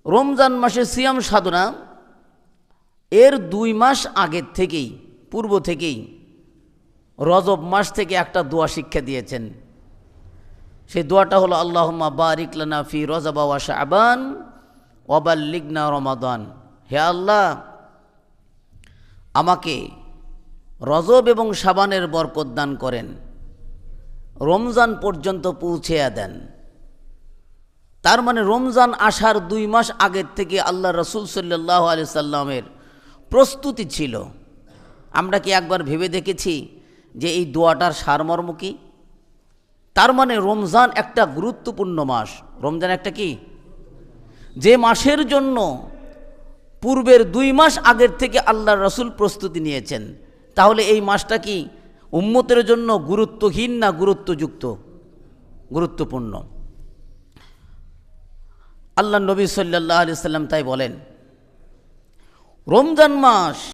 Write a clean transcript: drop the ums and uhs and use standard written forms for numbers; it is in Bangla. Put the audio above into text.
রমজান মাসে সিয়াম সাধনা এর 2 মাস আগের থেকেই, পূর্ব থেকেই রজব মাস থেকে একটা দোয়া শিক্ষা দিয়েছেন। সেই দোয়াটা হলো আল্লাহুম্মা বারিক লানা ফি রজব ওয়া শাবান ওয়া বাল্লিগনা রমাদান। হে আল্লাহ, আমাকে রজব এবং শাবানের বরকত দান করেন, রমজান পর্যন্ত পৌঁছে দেন। তার মানে রমজান আসার 2 মাস আগের থেকে আল্লাহ রসুল সাল্লাল্লাহু আলাইহি সাল্লামের প্রস্তুতি ছিল। আমরা কি একবার ভেবে দেখেছি যে এই দোয়াটার সারমর্ম কি? তার মানে রমজান একটা গুরুত্বপূর্ণ মাস। রমজান একটা কি, যে মাসের জন্য পূর্বের 2 মাস আগের থেকে আল্লাহ রসুল প্রস্তুতি নিয়েছেন। তাহলে এই মাসটা কি উম্মতের জন্য গুরুত্বহীন না গুরুত্বযুক্ত? গুরুত্বপূর্ণ। আল্লাহ নবী সাল্লাল্লাহু আলাইহি সাল্লাম তাই বলেন, রমজান মাস